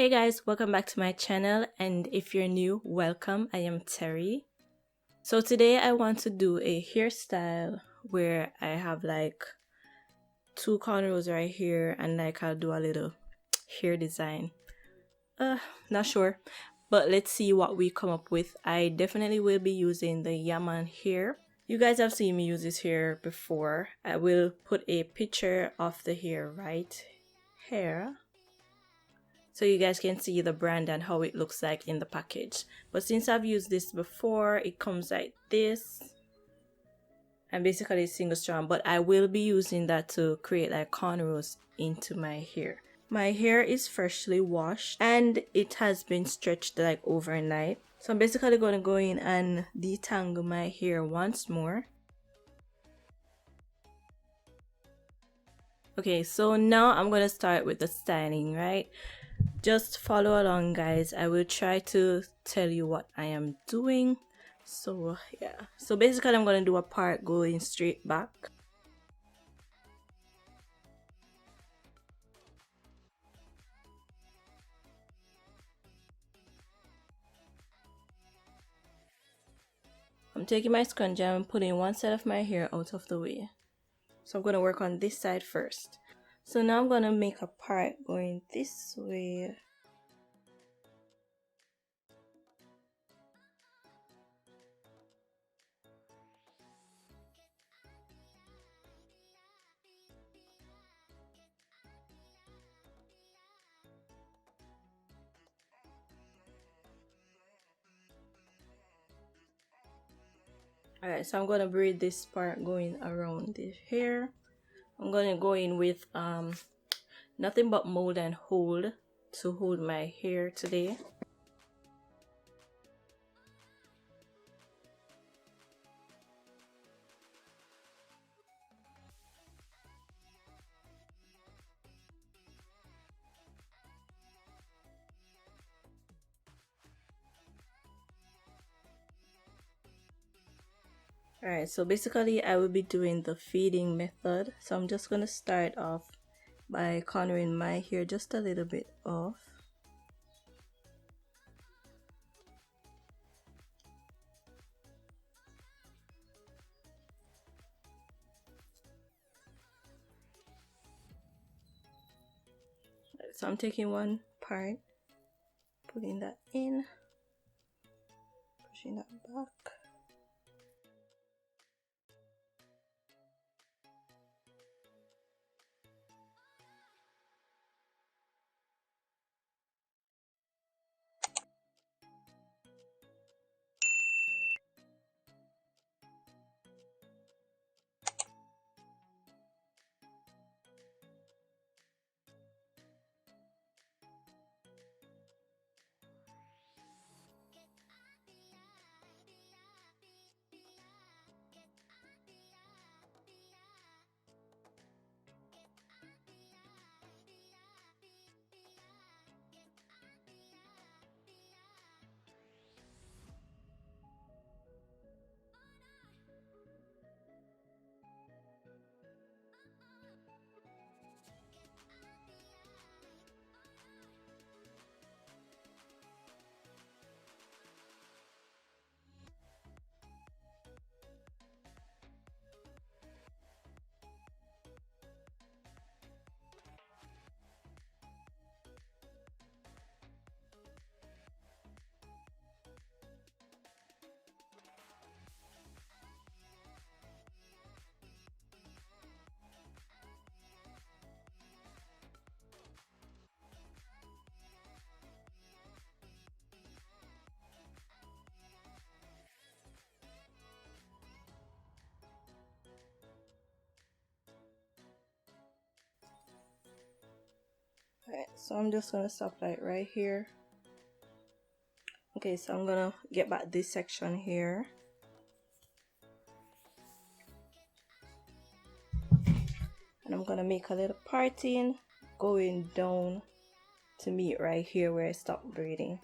Hey guys, welcome back to my channel, and if you're new, welcome. I am Terry. So today I want to do a hairstyle where I have like two cornrows right here and like I'll do a little hair design. Not sure, but let's see what we come up with. I definitely will be using the Yaman hair. You guys have seen me use this hair before. I will put a picture of the hair right here, so you guys can see the brand and how it looks like in the package. But since I've used this before, it comes like this, and basically it's single strand, but I will be using that to create like cornrows into my hair. My hair is freshly washed and it has been stretched like overnight, so I'm basically going to go in and detangle my hair once more. Okay, so now I'm going to start with the styling, right? Just follow along, guys. I will try to tell you what I am doing. So yeah, so basically I'm going to do a part going straight back. I'm taking my sponge and putting one side of my hair out of the way. So I'm going to work on this side first. So now I'm going to make a part going this way. Alright, so I'm going to braid this part going around the hair. I'm going to go in with nothing but mold and hold to hold my hair today. Alright, so basically I will be doing the feeding method. So I'm just going to start off by cornering my hair just a little bit off. So I'm taking one part, putting that in, pushing that back. Alright, so I'm just gonna stop like right here. Okay, so I'm gonna get back this section here. And I'm gonna make a little parting going down to meet right here where I stopped braiding.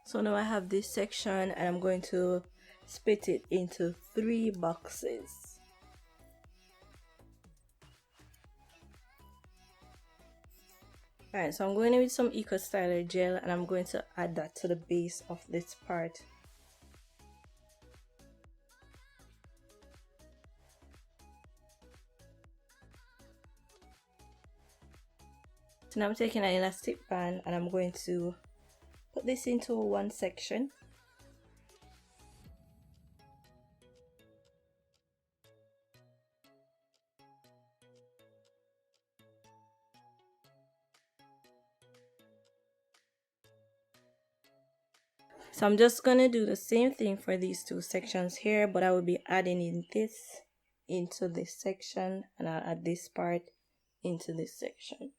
So now I have this section and I'm going to split it into 3 boxes. Alright, so I'm going in with some Eco Styler gel and I'm going to add that to the base of this part. So now I'm taking an elastic band and I'm going to put this into one section. So I'm just gonna do the same thing for these 2 sections here, but I will be adding in this into this section and I'll add this part into this section.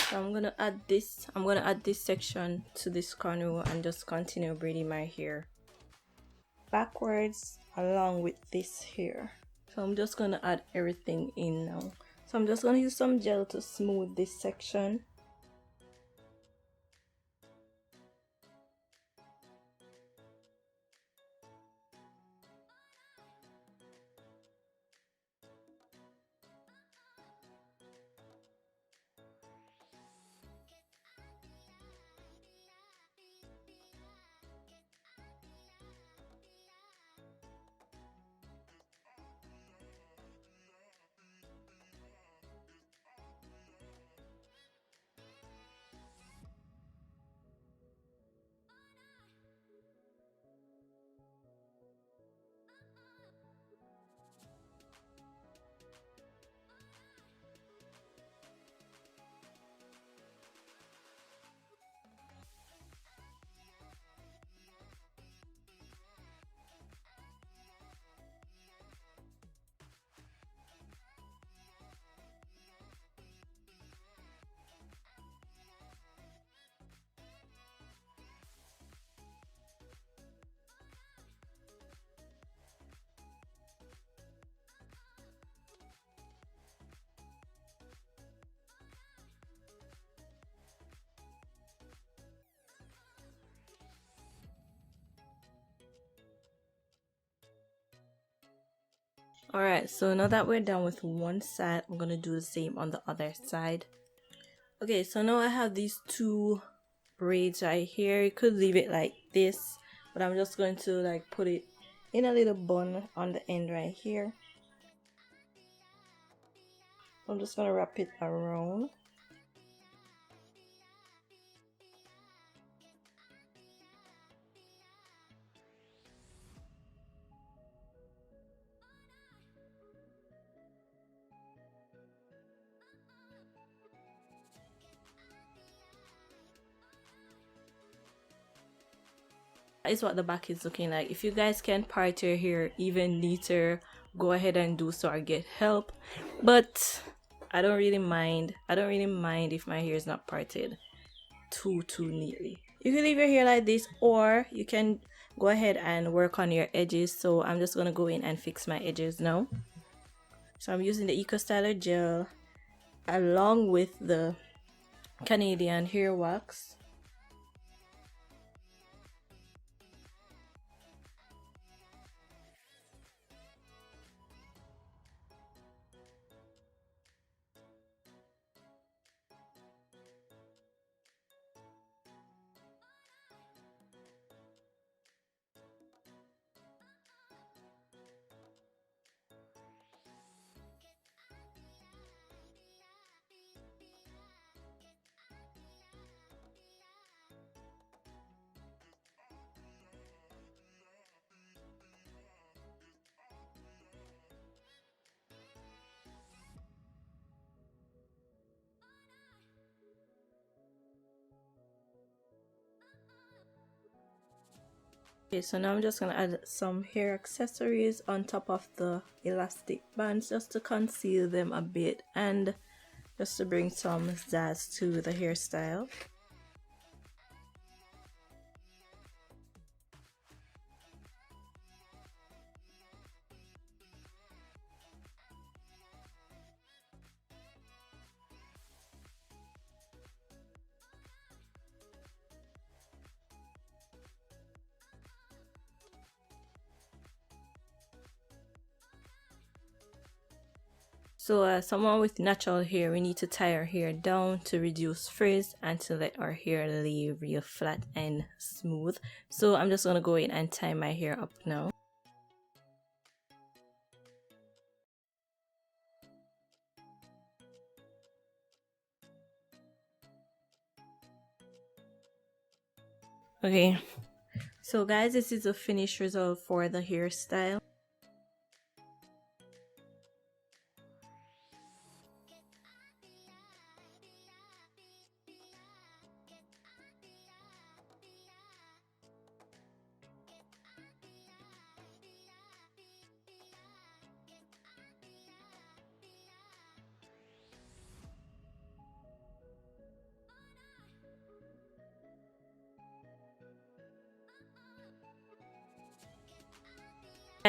So I'm gonna add this section to this corner and just continue braiding my hair backwards along with this here. So I'm just gonna add everything in now. So I'm just gonna use some gel to smooth this section. Alright, so now that we're done with one side, I'm gonna do the same on the other side. Okay, so now I have these 2 braids right here. You could leave it like this, but I'm just going to like put it in a little bun on the end right here. I'm just gonna wrap it around. That is what the back is looking like. If you guys can part your hair even neater, go ahead and do so or get help. But I don't really mind if my hair is not parted too neatly. You can leave your hair like this, or you can go ahead and work on your edges. So I'm just gonna go in and fix my edges now. So I'm using the Eco Styler gel along with the Canadian hair wax. Okay, so now I'm just gonna add some hair accessories on top of the elastic bands just to conceal them a bit and just to bring some zazz to the hairstyle. So as someone with natural hair, we need to tie our hair down to reduce frizz and to let our hair lay real flat and smooth. So I'm just gonna go in and tie my hair up now. Okay, so guys, this is the finished result for the hairstyle.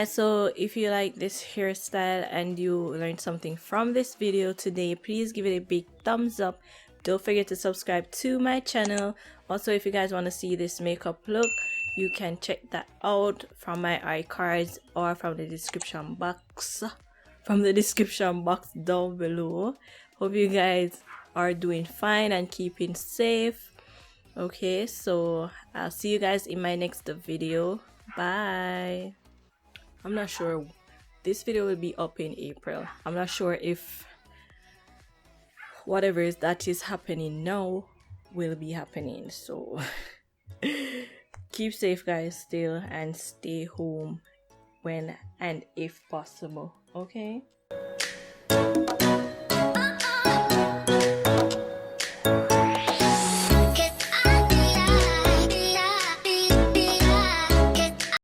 So if you like this hairstyle and you learned something from this video today, please give it a big thumbs up. Don't forget to subscribe to my channel. Also, if you guys want to see this makeup look, you can check that out from my iCards or from the description box down below. Hope you guys are doing fine and keeping safe. Okay, so I'll see you guys in my next video. Bye. I'm not sure, this video will be up in April. I'm not sure if whatever that is happening now will be happening, so keep safe guys still and stay home when and if possible, okay?